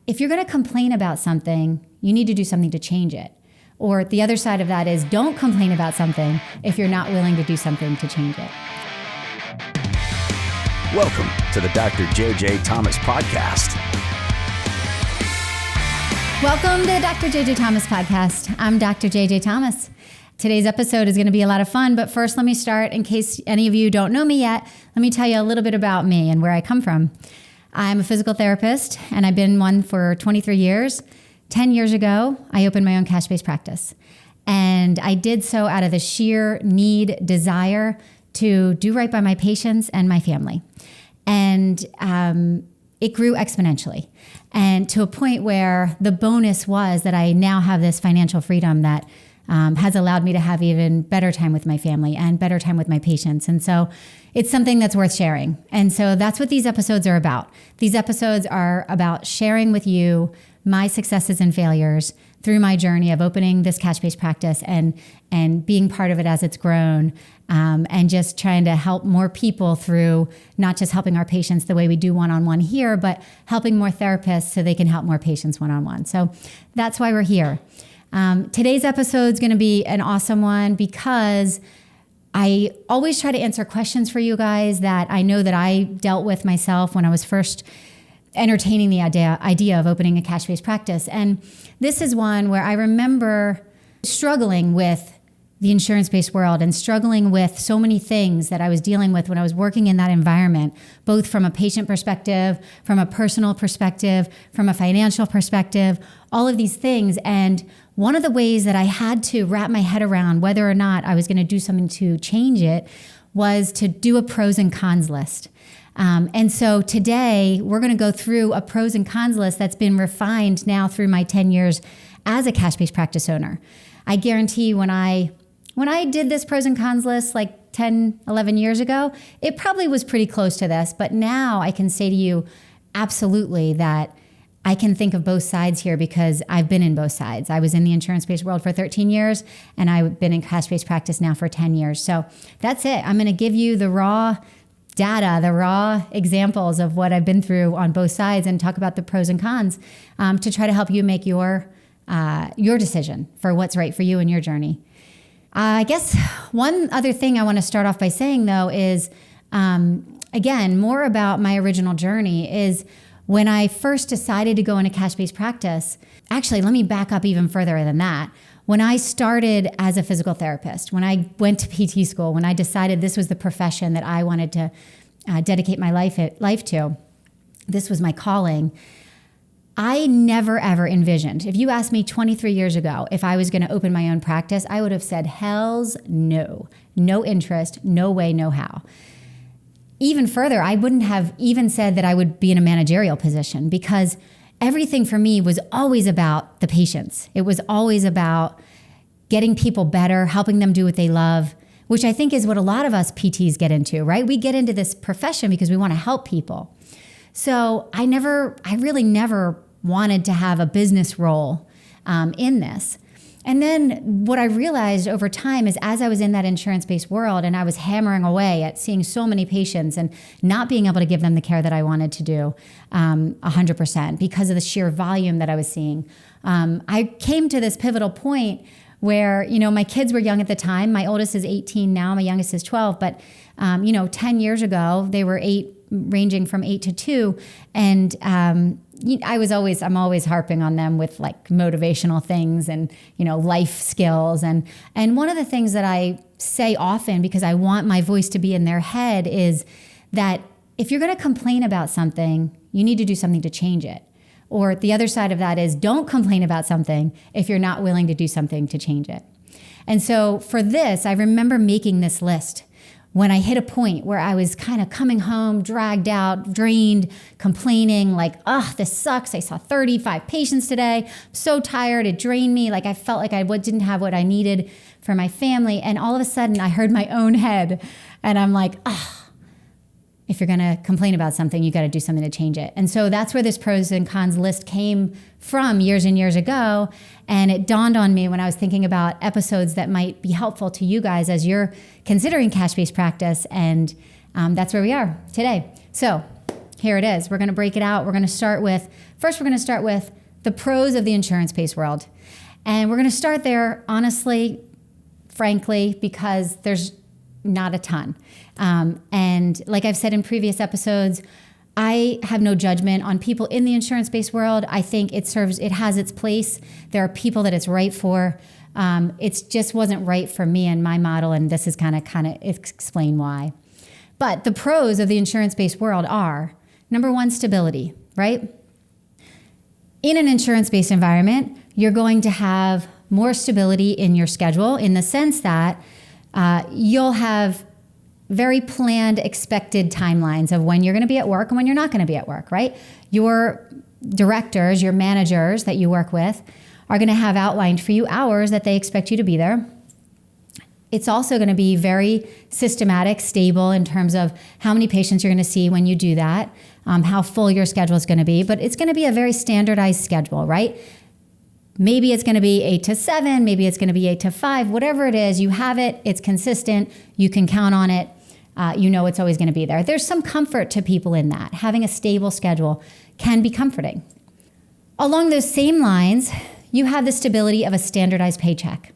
if you're going to complain about something, you need to do something to change it. Or the other side of that is don't complain about something if you're not willing to do something to change it. Welcome to the Dr. J.J. Thomas Podcast. Welcome to the Dr. J.J. Thomas Podcast. I'm Dr. J.J. Thomas. Today's episode is going to be a lot of fun, but first let me start, in case any of you don't know me yet, let me tell you a little bit about me and where I come from. I'm a physical therapist, and I've been one for 23 years. 10 years ago, I opened my own cash-based practice, and I did so out of the sheer desire to do right by my patients and my family. And it grew exponentially, and to a point where the bonus was that I now have this financial freedom that has allowed me to have even better time with my family and better time with my patients. And so it's something that's worth sharing. And so that's what these episodes are about. These episodes are about sharing with you my successes and failures through my journey of opening this cash-based practice and being part of it as it's grown, and just trying to help more people through not just helping our patients the way we do one-on-one here, but helping more therapists so they can help more patients one-on-one. So that's why we're here. Today's episode is going to be an awesome one because I always try to answer questions for you guys that I know that I dealt with myself when I was first entertaining the idea of opening a cash-based practice. And this is one where I remember struggling with the insurance-based world and struggling with so many things that I was dealing with when I was working in that environment, both from a patient perspective, from a personal perspective, from a financial perspective, all of these things. And one of the ways that I had to wrap my head around whether or not I was going to do something to change it was to do a pros and cons list. And so today we're going to go through a pros and cons list that's been refined now through my 10 years as a cash-based practice owner. I guarantee when I did this pros and cons list like 10, 11 years ago, it probably was pretty close to this, but now I can say to you absolutely that I can think of both sides here because I've been in both sides. I was in the insurance-based world for 13 years, and I've been in cash-based practice now for 10 years. So that's it. I'm going to give you the raw data, the raw examples of what I've been through on both sides and talk about the pros and cons to try to help you make your decision for what's right for you in your journey. I guess one other thing I want to start off by saying, though, is, again, more about my original journey is when I first decided to go into cash-based practice. Actually, let me back up even further than that. When I started as a physical therapist, when I went to PT school, when I decided this was the profession that I wanted to dedicate my life to, this was my calling, I never, ever envisioned. If you asked me 23 years ago if I was going to open my own practice, I would have said, hell's no. No interest, no way, no how. Even further, I wouldn't have even said that I would be in a managerial position because everything for me was always about the patients. It was always about getting people better, helping them do what they love, which I think is what a lot of us PTs get into, right? We get into this profession because we want to help people. So I really never wanted to have a business role in this. And then what I realized over time is as I was in that insurance-based world and I was hammering away at seeing so many patients and not being able to give them the care that I wanted to do 100% because of the sheer volume that I was seeing, I came to this pivotal point where, my kids were young at the time. My oldest is 18 now. My youngest is 12. But, 10 years ago, they were ranging from 8 to 2. And I'm always harping on them with like motivational things and, life skills. And one of the things that I say often, because I want my voice to be in their head, is that if you're going to complain about something, you need to do something to change it. Or the other side of that is don't complain about something if you're not willing to do something to change it. And so for this, I remember making this list when I hit a point where I was kind of coming home, dragged out, drained, complaining like, this sucks. I saw 35 patients today. I'm so tired. It drained me. Like I felt like I didn't have what I needed for my family. And all of a sudden I heard my own head and I'm like, if you're going to complain about something, you got to do something to change it. And so that's where this pros and cons list came from years and years ago. And it dawned on me when I was thinking about episodes that might be helpful to you guys as you're considering cash-based practice. And that's where we are today. So Here it is. We're going to break it out. We're going to start with the pros of the insurance-based world. And we're going to start there, honestly, frankly, because there's not a ton. And like I've said in previous episodes, I have no judgment on people in the insurance-based world. I think it has its place. There are people that it's right for. It just wasn't right for me and my model, and this is kind of explain why. But the pros of the insurance-based world are, number one, stability, right? In an insurance-based environment, you're going to have more stability in your schedule in the sense that you'll have very planned, expected timelines of when you're going to be at work and when you're not going to be at work, right? Your directors, your managers that you work with are going to have outlined for you hours that they expect you to be there. It's also going to be very systematic, stable in terms of how many patients you're going to see when you do that, how full your schedule is going to be, but it's going to be a very standardized schedule, right? Maybe it's going to be 8 to 7, maybe it's going to be 8 to 5, whatever it is, you have it, it's consistent, you can count on it, you know it's always going to be there. There's some comfort to people in that. Having a stable schedule can be comforting. Along those same lines, you have the stability of a standardized paycheck.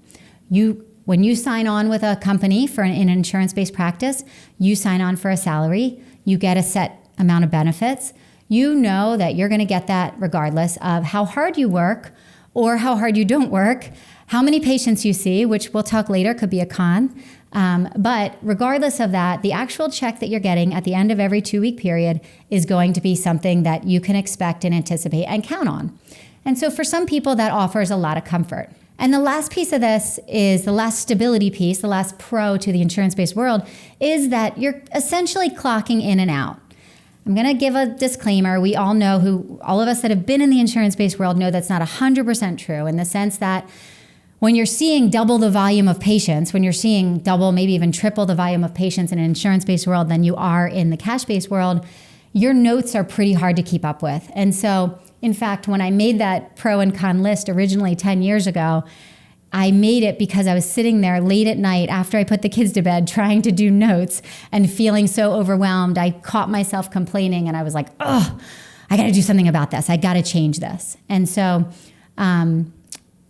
When you sign on with a company for an insurance-based practice, you sign on for a salary, you get a set amount of benefits. You know that you're going to get that regardless of how hard you work or how hard you don't work, how many patients you see, which we'll talk later could be a con. But regardless of that, the actual check that you're getting at the end of every 2-week period is going to be something that you can expect and anticipate and count on. And so for some people, that offers a lot of comfort. And the last piece of this is the last stability piece, the last pro to the insurance-based world, is that you're essentially clocking in and out. I'm going to give a disclaimer. We all know all of us that have been in the insurance-based world know that's not 100% true in the sense that when you're seeing double the volume of patients, when you're seeing double, maybe even triple the volume of patients in an insurance-based world than you are in the cash-based world, your notes are pretty hard to keep up with. And so, in fact, when I made that pro and con list originally 10 years ago, I made it because I was sitting there late at night after I put the kids to bed trying to do notes and feeling so overwhelmed. I caught myself complaining and I was like, oh, I got to do something about this. I got to change this. And so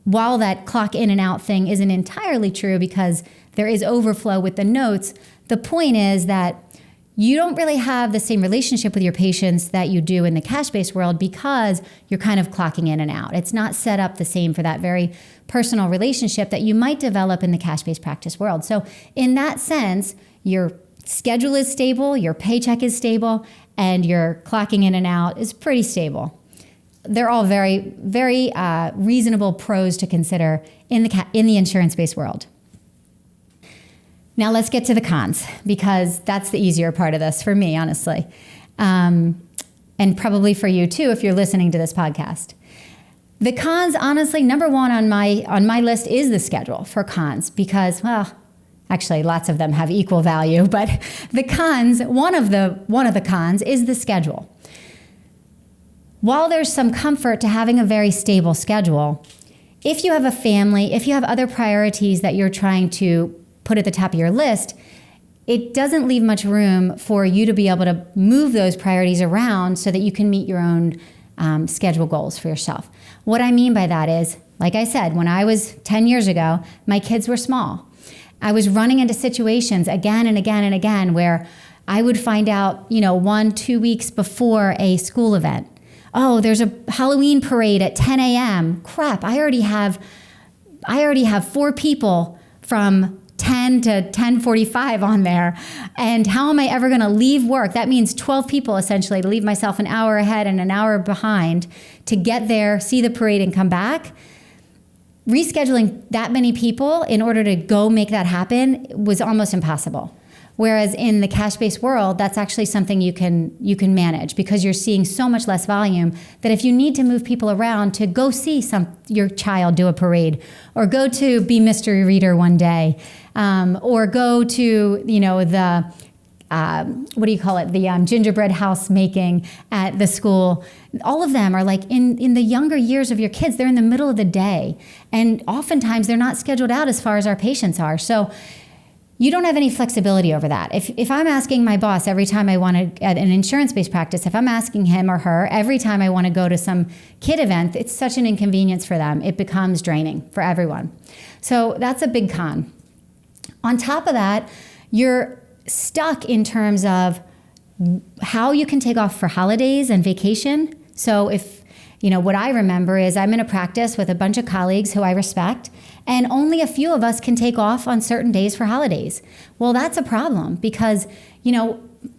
while that clock in and out thing isn't entirely true because there is overflow with the notes, the point is that you don't really have the same relationship with your patients that you do in the cash-based world because you're kind of clocking in and out. It's not set up the same for that very personal relationship that you might develop in the cash-based practice world. So in that sense, your schedule is stable, your paycheck is stable, and your clocking in and out is pretty stable. They're all very, very reasonable pros to consider in the insurance-based world. Now let's get to the cons, because that's the easier part of this for me, honestly. And probably for you too, if you're listening to this podcast. The cons, honestly, number one on my list is the schedule for cons, because, well, actually lots of them have equal value, but the cons, one of the cons is the schedule. While there's some comfort to having a very stable schedule, if you have a family, if you have other priorities that you're trying to put at the top of your list, it doesn't leave much room for you to be able to move those priorities around so that you can meet your own schedule goals for yourself. What I mean by that is, like I said, when I was 10 years ago, my kids were small. I was running into situations again and again and again where I would find out, 1-2 weeks before a school event, oh, there's a Halloween parade at 10 a.m. Crap, I already have 4 people from 10 to 10:45 on there. And how am I ever going to leave work? That means 12 people essentially to leave myself an hour ahead and an hour behind to get there, see the parade and come back. Rescheduling that many people in order to go make that happen was almost impossible. Whereas in the cash-based world, that's actually something you can manage because you're seeing so much less volume that if you need to move people around to go see your child do a parade or go to be mystery reader one day or go to, the gingerbread house making at the school. All of them are like in the younger years of your kids, they're in the middle of the day. And oftentimes they're not scheduled out as far as our patients are. So you don't have any flexibility over that. If I'm asking my boss every time I want to, at an insurance-based practice, if I'm asking him or her every time I want to go to some kid event, it's such an inconvenience for them. It becomes draining for everyone. So that's a big con. On top of that, you're stuck in terms of how you can take off for holidays and vacation. So if, what I remember is I'm in a practice with a bunch of colleagues who I respect, and only a few of us can take off on certain days for holidays. Well, that's a problem because,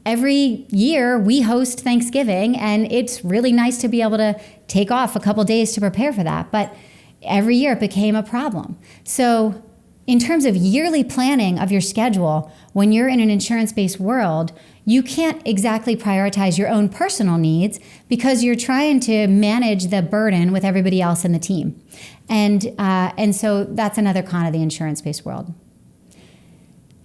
every year we host Thanksgiving, and it's really nice to be able to take off a couple days to prepare for that. But every year it became a problem. So in terms of yearly planning of your schedule, when you're in an insurance-based world, you can't exactly prioritize your own personal needs because you're trying to manage the burden with everybody else in the team. And so that's another con of the insurance-based world.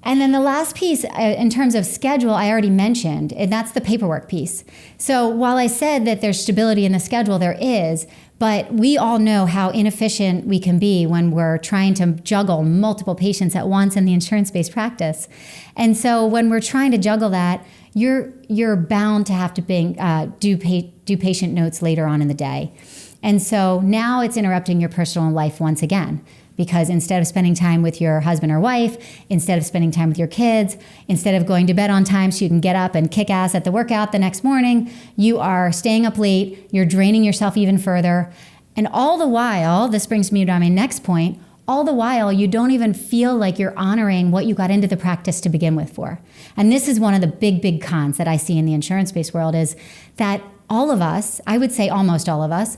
And then the last piece in terms of schedule, I already mentioned, and that's the paperwork piece. So while I said that there's stability in the schedule, there is, but we all know how inefficient we can be when we're trying to juggle multiple patients at once in the insurance-based practice. And so when we're trying to juggle that, you're bound to have to do patient notes later on in the day. And so now it's interrupting your personal life once again, because instead of spending time with your husband or wife, instead of spending time with your kids, instead of going to bed on time so you can get up and kick ass at the workout the next morning, you are staying up late, you're draining yourself even further. And all the while, this brings me to my next point, all the while you don't even feel like you're honoring what you got into the practice to begin with for. And this is one of the big, big cons that I see in the insurance-based world is that all of us, I would say almost all of us,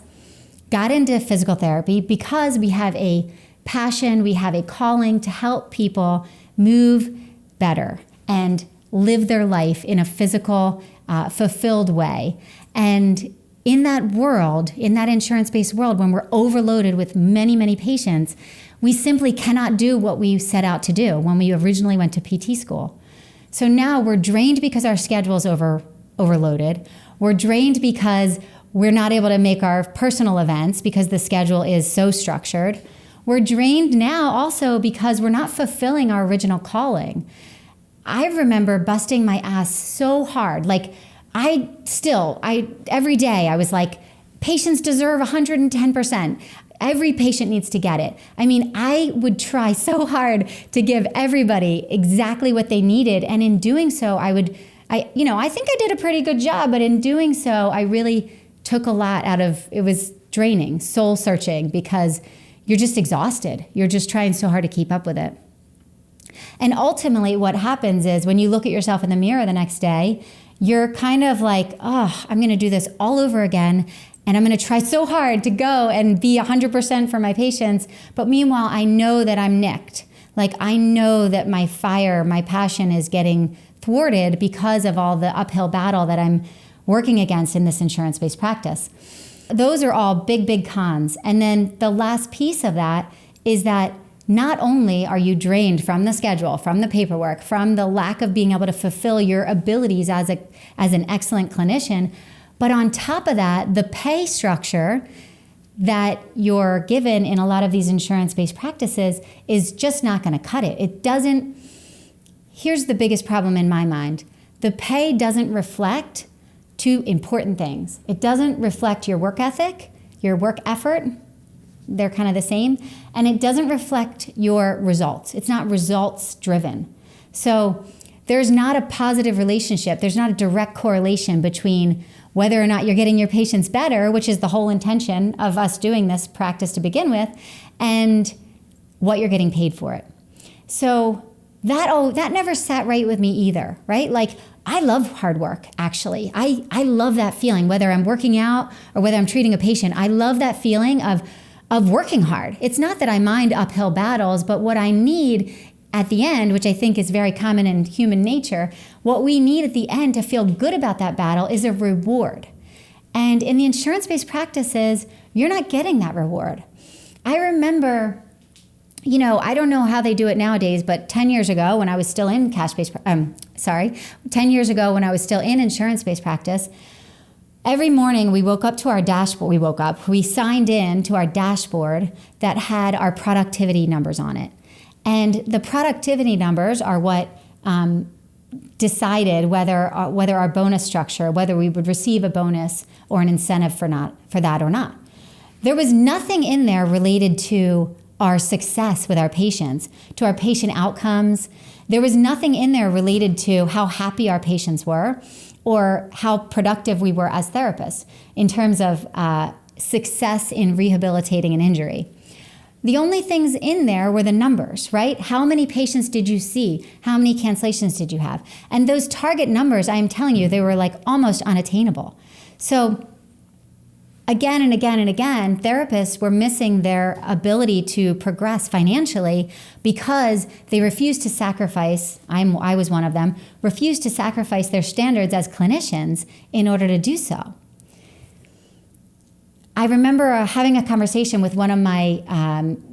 got into physical therapy because we have a passion, we have a calling to help people move better and live their life in a physical, fulfilled way. And in that world, in that insurance-based world, when we're overloaded with many, many patients, we simply cannot do what we set out to do when we originally went to PT school. So now we're drained because our schedule's overloaded. We're drained because we're not able to make our personal events because the schedule is so structured. We're drained now also because we're not fulfilling our original calling. I remember busting my ass so hard. Like every day I was like, patients deserve 110%. Every patient needs to get it. I mean, I would try so hard to give everybody exactly what they needed. And in doing so, I think I did a pretty good job, but in doing so, I really took a lot out of, it was draining, soul searching, because you're just exhausted. You're just trying so hard to keep up with it. And ultimately what happens is when you look at yourself in the mirror the next day, you're kind of like, oh, I'm going to do this all over again. And I'm going to try so hard to go and be 100% for my patients. But meanwhile, I know that I'm nicked. Like I know that my fire, my passion is getting thwarted because of all the uphill battle that I'm working against in this insurance-based practice. Those are all big, big cons. And then the last piece of that is that not only are you drained from the schedule, from the paperwork, from the lack of being able to fulfill your abilities as an excellent clinician, but on top of that, the pay structure that you're given in a lot of these insurance-based practices is just not going to cut it. It doesn't. Here's the biggest problem in my mind. The pay doesn't reflect two important things. It doesn't reflect your work ethic, your work effort. They're kind of the same. And it doesn't reflect your results. It's not results driven. So there's not a positive relationship. There's not a direct correlation between whether or not you're getting your patients better, which is the whole intention of us doing this practice to begin with, and what you're getting paid for it. So that never sat right with me either, right? Like, I love hard work, actually. I love that feeling, whether I'm working out or whether I'm treating a patient. I love that feeling of working hard. It's not that I mind uphill battles, but what I need at the end, which I think is very common in human nature, what we need at the end to feel good about that battle is a reward. And in the insurance-based practices, you're not getting that reward. I remember, I don't know how they do it nowadays, but 10 years ago when I was still in 10 years ago when I was still in insurance-based practice, every morning we woke up to our dashboard. We signed in to our dashboard that had our productivity numbers on it. And the productivity numbers are what decided whether our bonus structure, whether we would receive a bonus or an incentive for that or not. There was nothing in there related to our success with our patients, to our patient outcomes. There was nothing in there related to how happy our patients were or how productive we were as therapists in terms of success in rehabilitating an injury. The only things in there were the numbers, right? How many patients did you see? How many cancellations did you have? And those target numbers, I am telling you, they were like almost unattainable. So again and again and again, therapists were missing their ability to progress financially because they refused to sacrifice, I was one of them, refused to sacrifice their standards as clinicians in order to do so. I remember having a conversation with one of my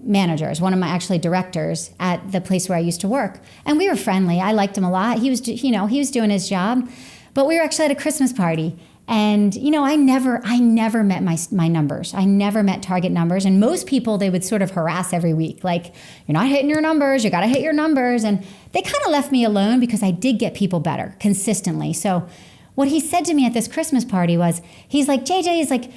managers, one of my actually directors at the place where I used to work. And we were friendly. I liked him a lot. He was doing his job. But we were actually at a Christmas party. And, I never met my numbers. I never met target numbers. And most people, they would sort of harass every week. Like, you're not hitting your numbers. You got to hit your numbers. And they kind of left me alone because I did get people better consistently. So what he said to me at this Christmas party was, he's like, JJ, he's like,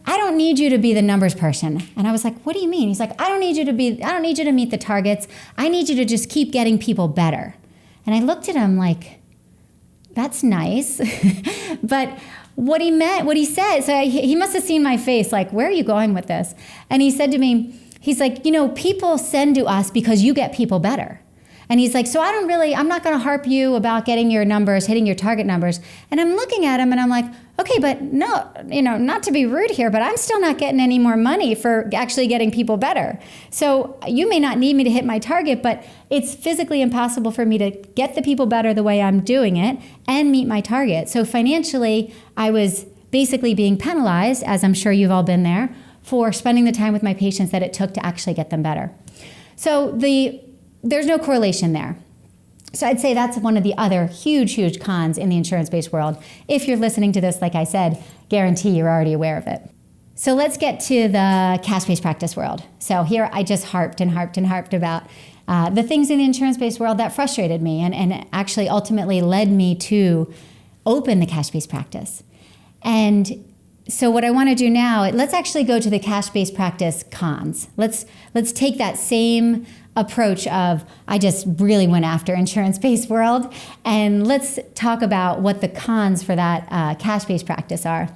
I don't need you to be the numbers person. And I was like, what do you mean? He's like, I don't need you to meet the targets. I need you to just keep getting people better. And I looked at him like, that's nice. But what he said, so he must have seen my face, like, where are you going with this? And he said to me, he's like, people send to us because you get people better. And he's like, so I'm not going to harp you about getting your numbers, hitting your target numbers. And I'm looking at him and I'm like, okay, but no, not to be rude here, but I'm still not getting any more money for actually getting people better. So you may not need me to hit my target, but it's physically impossible for me to get the people better the way I'm doing it and meet my target. So financially, I was basically being penalized, as I'm sure you've all been there, for spending the time with my patients that it took to actually get them better. So there's no correlation there. So I'd say that's one of the other huge cons in the insurance-based world. If you're listening to this, like I said, guarantee you're already aware of it. So let's get to the cash-based practice world. So here I just harped about the things in the insurance-based world that frustrated me and actually ultimately led me to open the cash-based practice. And so what I want to do now, let's actually go to the cash-based practice cons. Let's take that same approach of I just really went after insurance-based world, and let's talk about what the cons for that cash-based practice are.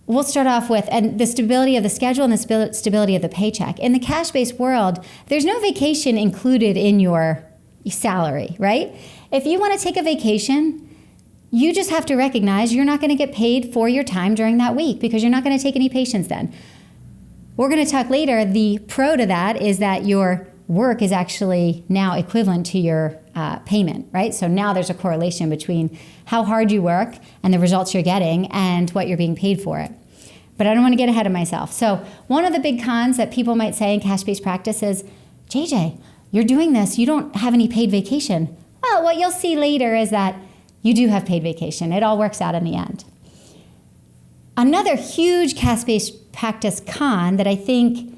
We'll start off with the stability of the schedule and the stability of the paycheck. In the cash-based world, there's no vacation included in your salary, right? If you want to take a vacation, you just have to recognize you're not going to get paid for your time during that week because you're not going to take any patients then. We're going to talk later. The pro to that is that your work is actually now equivalent to your payment, right? So now there's a correlation between how hard you work and the results you're getting and what you're being paid for it. But I don't want to get ahead of myself. So one of the big cons that people might say in cash-based practice is, JJ, you're doing this, you don't have any paid vacation. Well, what you'll see later is that you do have paid vacation. It all works out in the end. Another huge cash-based practice con that I think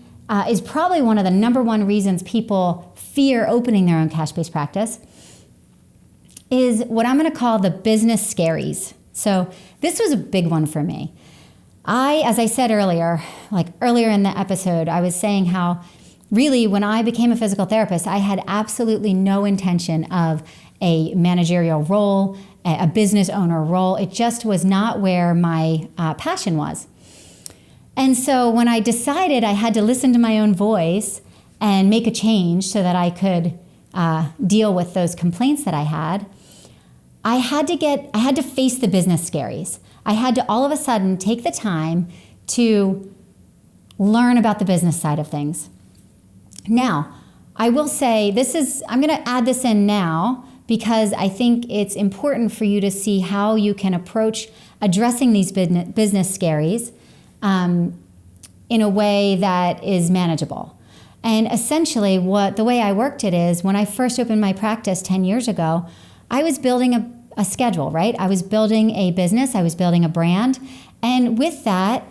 is probably one of the number one reasons people fear opening their own cash-based practice is what I'm going to call the business scaries. So this was a big one for me. As I said earlier, like earlier in the episode, I was saying how really when I became a physical therapist, I had absolutely no intention of a managerial role, a business owner role. It just was not where my passion was. And so when I decided I had to listen to my own voice and make a change so that I could deal with those complaints that I had to face the business scaries. I had to all of a sudden take the time to learn about the business side of things. Now, I will say I'm going to add this in now because I think it's important for you to see how you can approach addressing these business scaries in a way that is manageable. And essentially the way I worked it is when I first opened my practice 10 years ago, I was building a schedule, right? I was building a business, I was building a brand. And with that,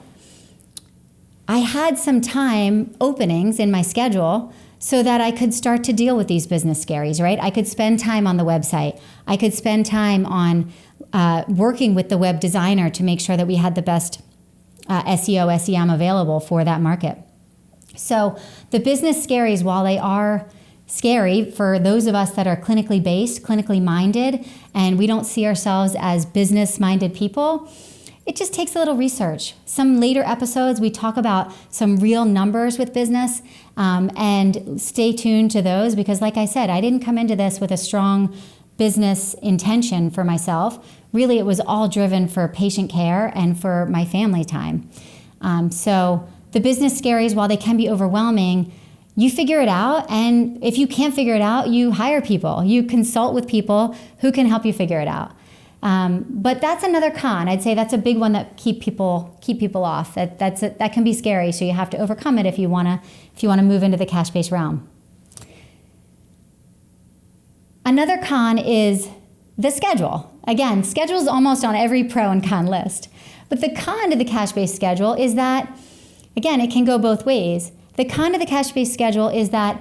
I had some time openings in my schedule so that I could start to deal with these business scaries, right? I could spend time on the website. I could spend time on working with the web designer to make sure that we had the best SEO, SEM available for that market. So the business scaries, while they are scary for those of us that are clinically based, clinically minded, and we don't see ourselves as business-minded people, it just takes a little research. Some later episodes, we talk about some real numbers with business, and stay tuned to those because, like I said, I didn't come into this with a strong business intention for myself. Really, it was all driven for patient care and for my family time. So the business scaries, while they can be overwhelming, you figure it out, and if you can't figure it out, you hire people. You consult with people who can help you figure it out. But that's another con. I'd say that's a big one that keep people off. That can be scary. So you have to overcome it if you wanna move into the cash-based realm. Another con is the schedule. Again, schedule is almost on every pro and con list. But the con to the cash-based schedule is that, again, it can go both ways. The con to the cash-based schedule is that,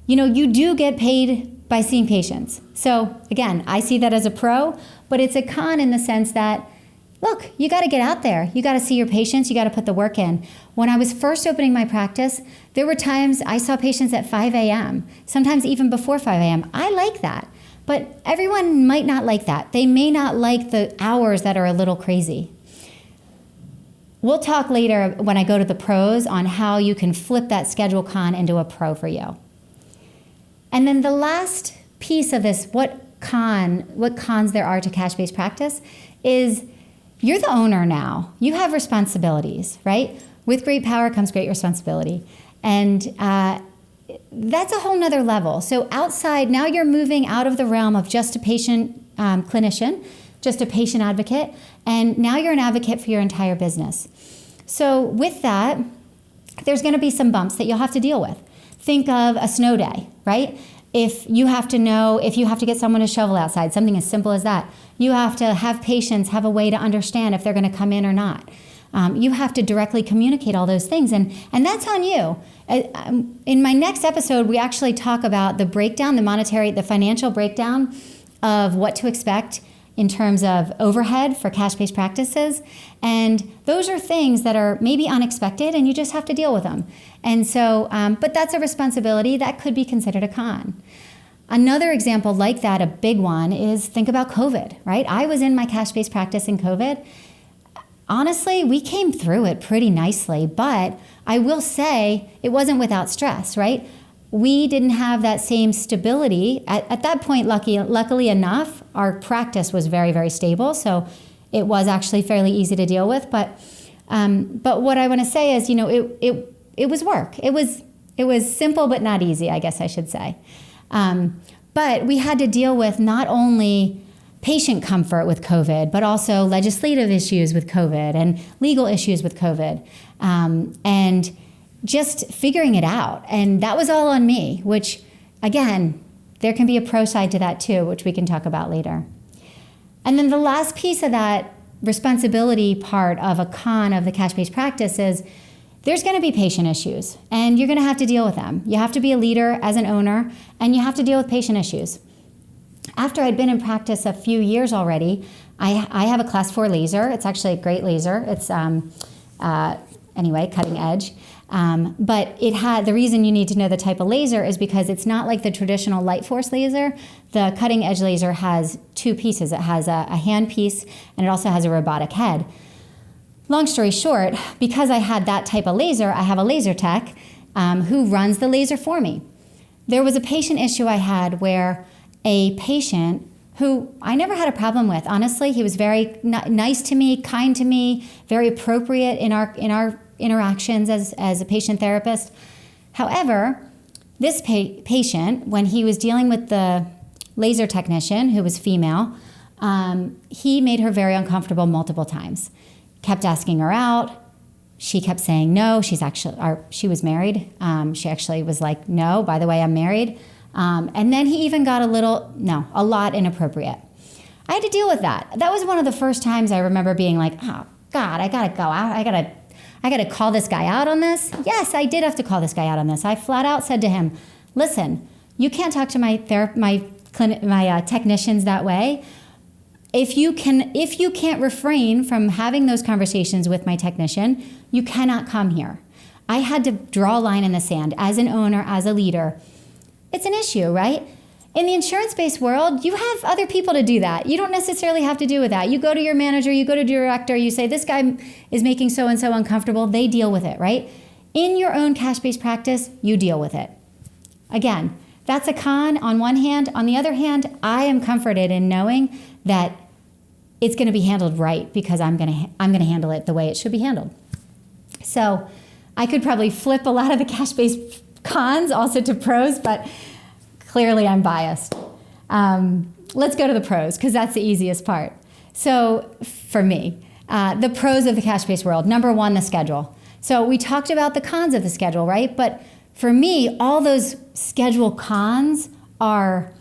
you do get paid by seeing patients. So again, I see that as a pro, but it's a con in the sense that, look, you got to get out there. You got to see your patients. You got to put the work in. When I was first opening my practice, there were times I saw patients at 5 a.m., sometimes even before 5 a.m. I like that, but everyone might not like that. They may not like the hours that are a little crazy. We'll talk later when I go to the pros on how you can flip that schedule con into a pro for you. And then the last piece of this, what cons there are to cash-based practice, is you're the owner now. You have responsibilities, right? With great power comes great responsibility. And that's a whole nother level. So outside, now you're moving out of the realm of just a patient clinician, just a patient advocate, and now you're an advocate for your entire business. So with that, there's going to be some bumps that you'll have to deal with. Think of a snow day, right? If you have to get someone to shovel outside, something as simple as that, you have to have patients have a way to understand if they're going to come in or not. You have to directly communicate all those things, and that's on you. In my next episode, we actually talk about the breakdown, the financial breakdown of what to expect in terms of overhead for cash-based practices. And those are things that are maybe unexpected and you just have to deal with them. And so, but that's a responsibility that could be considered a con. Another example like that, a big one, is think about COVID, right? I was in my cash-based practice in COVID. Honestly, we came through it pretty nicely, but I will say it wasn't without stress, right? We didn't have that same stability. At that point, luckily enough, our practice was very, very stable, so it was actually fairly easy to deal with. But what I want to say is, it was work. It was simple but not easy, I guess I should say. But we had to deal with not only patient comfort with COVID, but also legislative issues with COVID and legal issues with COVID, and just figuring it out. And that was all on me, which, again, there can be a pro side to that too, which we can talk about later. And then the last piece of that responsibility part of a con of the cash-based practice is there's going to be patient issues, and you're going to have to deal with them. You have to be a leader as an owner, and you have to deal with patient issues. After I'd been in practice a few years already, I have a class 4 laser. It's actually a great laser. It's, cutting edge. But the reason you need to know the type of laser is because it's not like the traditional light force laser. The cutting edge laser has 2 pieces. It has a hand piece, and it also has a robotic head. Long story short, because I had that type of laser, I have a laser tech who runs the laser for me. There was a patient issue I had where a patient who I never had a problem with, honestly, he was very nice to me, kind to me, very appropriate in our interactions as a patient therapist. However, this patient, when he was dealing with the laser technician, who was female, he made her very uncomfortable multiple times. Kept asking her out. She kept saying no. She was married. She actually was like, no, by the way, I'm married. And then he even got a lot inappropriate. I had to deal with that. That was one of the first times I remember being like, oh God, I gotta go out. I gotta call this guy out on this. Yes, I did have to call this guy out on this. I flat out said to him, listen, you can't talk to my technicians that way. If you can't refrain from having those conversations with my technician, you cannot come here. I had to draw a line in the sand as an owner, as a leader. It's an issue, right? In the insurance-based world, you have other people to do that. You don't necessarily have to do with that. You go to your manager, you go to your director, you say, this guy is making so-and-so uncomfortable. They deal with it, right? In your own cash-based practice, you deal with it. Again, that's a con on one hand. On the other hand, I am comforted in knowing that it's going to be handled right because I'm going to handle it the way it should be handled. So I could probably flip a lot of the cash-based cons also to pros, but clearly I'm biased. Let's go to the pros because that's the easiest part. So for me, the pros of the cash-based world, number one, the schedule. So we talked about the cons of the schedule, right? But for me, all those schedule cons are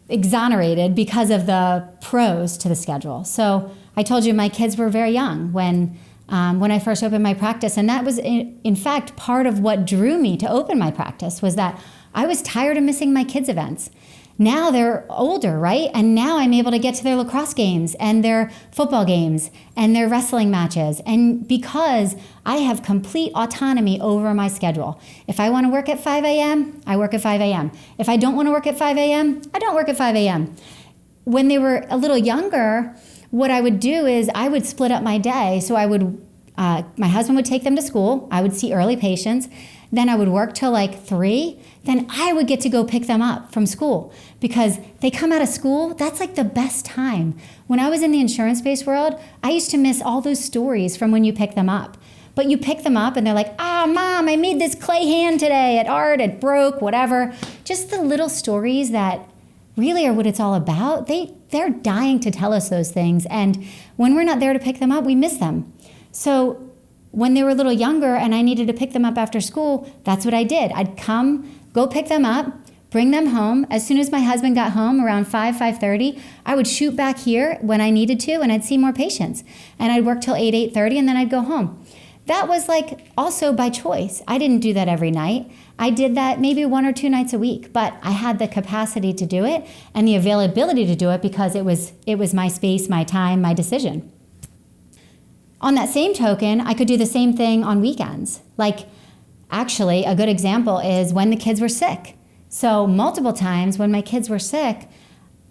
exonerated because of the pros to the schedule. So I told you my kids were very young when I first opened my practice, and that was in fact part of what drew me to open my practice was that I was tired of missing my kids' events. Now they're older, right? And now I'm able to get to their lacrosse games and their football games and their wrestling matches. And because I have complete autonomy over my schedule. If I want to work at 5 a.m., I work at 5 a.m. If I don't want to work at 5 a.m., I don't work at 5 a.m. When they were a little younger, what I would do is I would split up my day. So my husband would take them to school. I would see early patients. Then I would work till like 3. Then I would get to go pick them up from school because they come out of school. That's like the best time. When I was in the insurance-based world, I used to miss all those stories from when you pick them up. But you pick them up and they're like, Mom, I made this clay hand today at art, it broke, whatever. Just the little stories that really are what it's all about. They're dying to tell us those things. And when we're not there to pick them up, we miss them. So when they were a little younger and I needed to pick them up after school, that's what I did. I'd come, go pick them up, bring them home. As soon as my husband got home around 5:30, I would shoot back here when I needed to and I'd see more patients. And I'd work till 8:30 and then I'd go home. That was like also by choice. I didn't do that every night. I did that maybe 1 or 2 nights a week, but I had the capacity to do it and the availability to do it because it was my space, my time, my decision. On that same token, I could do the same thing on weekends. Like, actually, a good example is when the kids were sick. So multiple times when my kids were sick,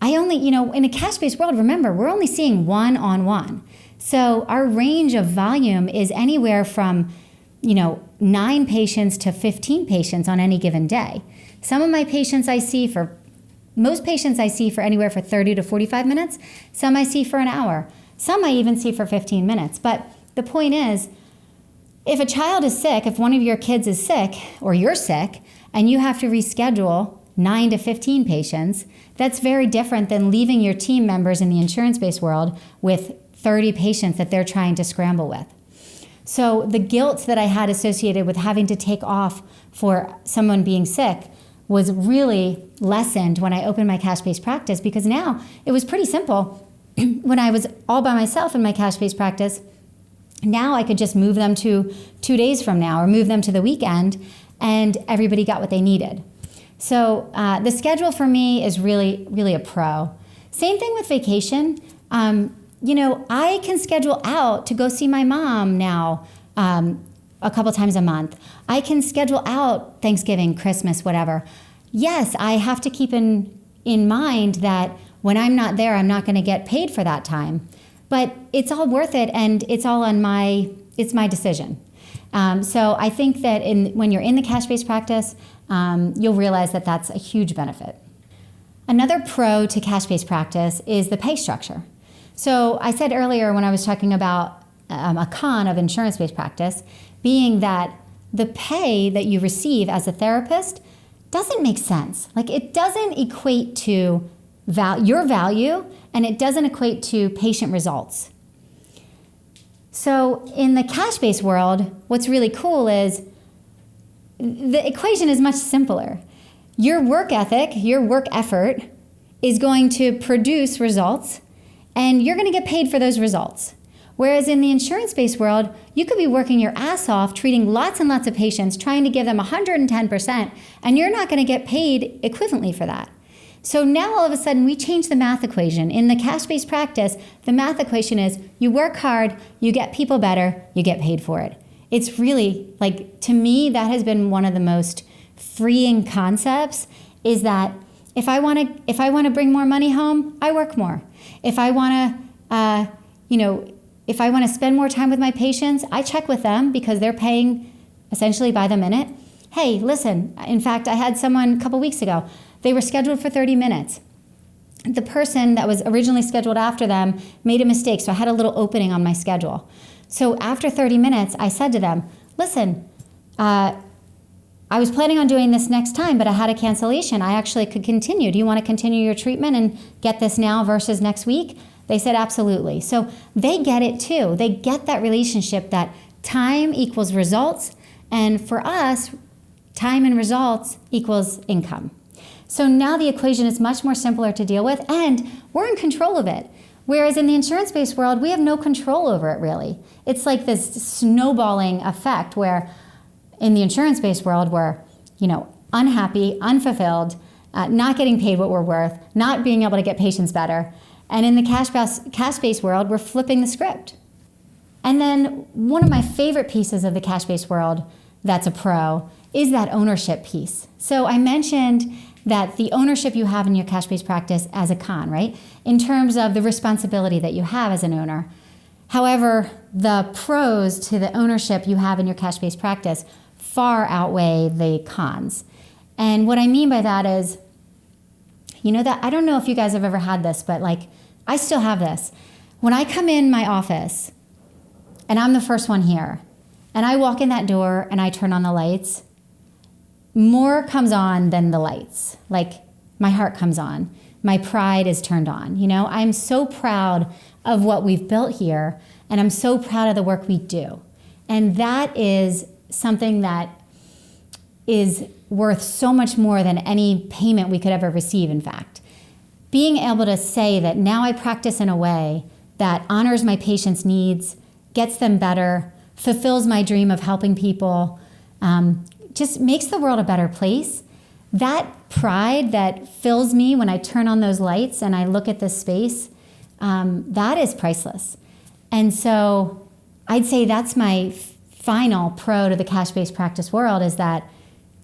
I only, in a cash-based world, remember, we're only seeing one-on-one. So our range of volume is anywhere from, 9 patients to 15 patients on any given day. Most patients I see for anywhere for 30 to 45 minutes. Some I see for an hour. Some I even see for 15 minutes. But the point is, if a child is sick, if one of your kids is sick, or you're sick, and you have to reschedule 9 to 15 patients, that's very different than leaving your team members in the insurance-based world with 30 patients that they're trying to scramble with. So the guilt that I had associated with having to take off for someone being sick was really lessened when I opened my cash-based practice, because now it was pretty simple. When I was all by myself in my cash-based practice, now I could just move them to 2 days from now or move them to the weekend, and everybody got what they needed. So the schedule for me is really, really a pro. Same thing with vacation. I can schedule out to go see my mom now a couple times a month. I can schedule out Thanksgiving, Christmas, whatever. Yes, I have to keep in mind that when I'm not there, I'm not going to get paid for that time. But it's all worth it, and it's all it's my decision. So I think that when you're in the cash-based practice, you'll realize that that's a huge benefit. Another pro to cash-based practice is the pay structure. So I said earlier when I was talking about a con of insurance-based practice, being that the pay that you receive as a therapist doesn't make sense. Like, it doesn't equate to your value, and it doesn't equate to patient results. So in the cash-based world, what's really cool is the equation is much simpler. Your work ethic, your work effort is going to produce results, and you're going to get paid for those results. Whereas in the insurance-based world, you could be working your ass off, treating lots and lots of patients, trying to give them 110%, and you're not going to get paid equivalently for that. So now all of a sudden we change the math equation. In the cash-based practice, the math equation is you work hard, you get people better, you get paid for it. It's really, like, to me, that has been one of the most freeing concepts, is that if I want to bring more money home, I work more. If I want to, if I want to spend more time with my patients, I check with them because they're paying essentially by the minute. Hey, listen, in fact, I had someone a couple weeks ago, they were scheduled for 30 minutes. The person that was originally scheduled after them made a mistake, so I had a little opening on my schedule. So after 30 minutes, I said to them, listen, I was planning on doing this next time, but I had a cancellation. I actually could continue. Do you want to continue your treatment and get this now versus next week? They said, absolutely. So they get it too. They get that relationship that time equals results. And for us, time and results equals income. So now the equation is much more simpler to deal with, and we're in control of it. Whereas in the insurance-based world, we have no control over it, really. It's like this snowballing effect where in the insurance-based world, we're, unhappy, unfulfilled, not getting paid what we're worth, not being able to get patients better. And in the cash-based world, we're flipping the script. And then one of my favorite pieces of the cash-based world that's a pro is that ownership piece. So I mentioned that the ownership you have in your cash-based practice as a con, right? In terms of the responsibility that you have as an owner. However, the pros to the ownership you have in your cash-based practice far outweigh the cons. And what I mean by that is, that I don't know if you guys have ever had this, but I still have this. When I come in my office and I'm the first one here and I walk in that door and I turn on the lights, more comes on than the lights. My heart comes on. My pride is turned on. I'm so proud of what we've built here, and I'm so proud of the work we do. And that is something that is worth so much more than any payment we could ever receive, in fact. Being able to say that now I practice in a way that honors my patients' needs, gets them better, fulfills my dream of helping people, just makes the world a better place. That pride that fills me when I turn on those lights and I look at this space, that is priceless. And so I'd say that's my final pro to the cash-based practice world, is that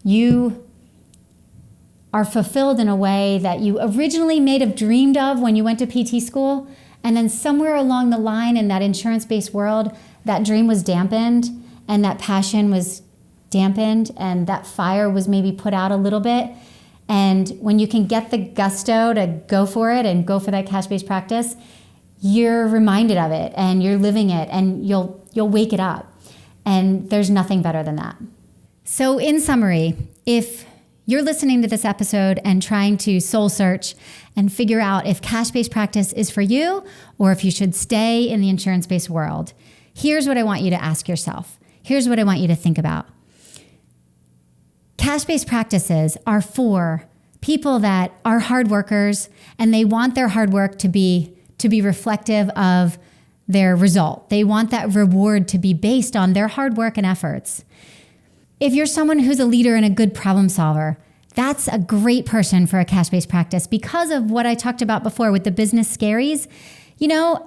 you are fulfilled in a way that you originally may have dreamed of when you went to PT school, and then somewhere along the line in that insurance-based world, that dream was dampened and that passion was dampened and that fire was maybe put out a little bit. And when you can get the gusto to go for it and go for that cash-based practice, you're reminded of it and you're living it and you'll wake it up. And there's nothing better than that. So in summary, if you're listening to this episode and trying to soul search and figure out if cash-based practice is for you or if you should stay in the insurance-based world, here's what I want you to ask yourself. Here's what I want you to think about. Cash-based practices are for people that are hard workers and they want their hard work to be reflective of their result. They want that reward to be based on their hard work and efforts. If you're someone who's a leader and a good problem solver, that's a great person for a cash-based practice because of what I talked about before with the business scaries.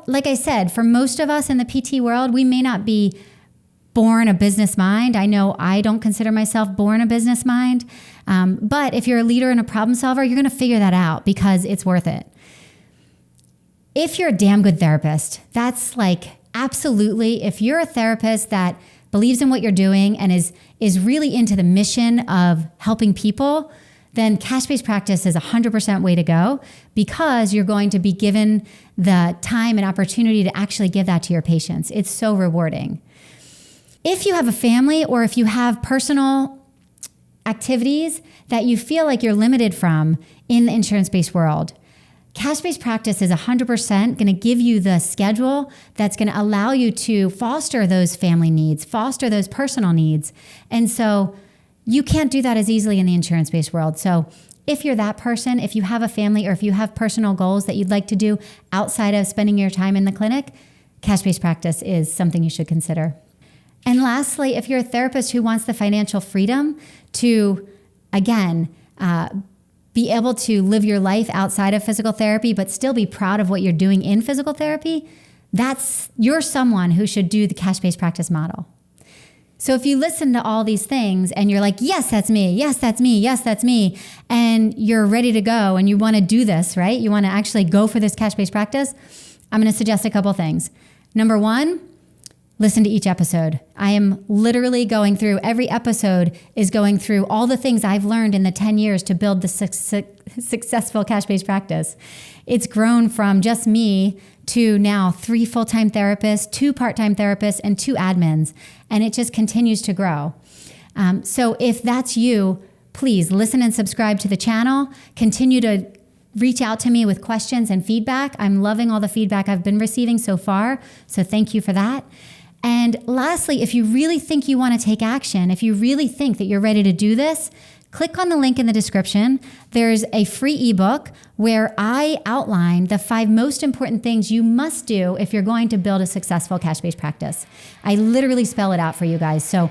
Like I said, for most of us in the PT world, we may not be born a business mind. I know I don't consider myself born a business mind. But if you're a leader and a problem solver, you're going to figure that out because it's worth it. If you're a damn good therapist, that's absolutely, if you're a therapist that believes in what you're doing and is really into the mission of helping people, then cash-based practice is 100% way to go because you're going to be given the time and opportunity to actually give that to your patients. It's so rewarding. If you have a family or if you have personal activities that you feel like you're limited from in the insurance-based world, cash-based practice is 100% going to give you the schedule that's going to allow you to foster those family needs, foster those personal needs. And so you can't do that as easily in the insurance-based world. So if you're that person, if you have a family or if you have personal goals that you'd like to do outside of spending your time in the clinic, cash-based practice is something you should consider. And lastly, if you're a therapist who wants the financial freedom to, again, be able to live your life outside of physical therapy, but still be proud of what you're doing in physical therapy, you're someone who should do the cash-based practice model. So if you listen to all these things and you're like, yes, that's me, yes, that's me, yes, that's me, and you're ready to go and you want to do this, right? You want to actually go for this cash-based practice, I'm going to suggest a couple things. Number one, listen to each episode. I am literally going through, every episode is going through all the things I've learned in the 10 years to build the successful cash-based practice. It's grown from just me to now 3 full-time therapists, 2 part-time therapists, and 2 admins. And it just continues to grow. So if that's you, please listen and subscribe to the channel. Continue to reach out to me with questions and feedback. I'm loving all the feedback I've been receiving so far. So thank you for that. And lastly, if you really think you want to take action, if you really think that you're ready to do this, click on the link in the description. There's a free ebook where I outline the 5 most important things you must do if you're going to build a successful cash-based practice. I literally spell it out for you guys. So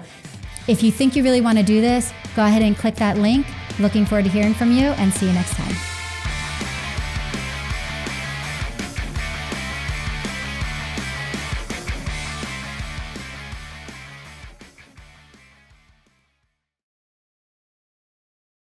if you think you really want to do this, go ahead and click that link. Looking forward to hearing from you, and see you next time.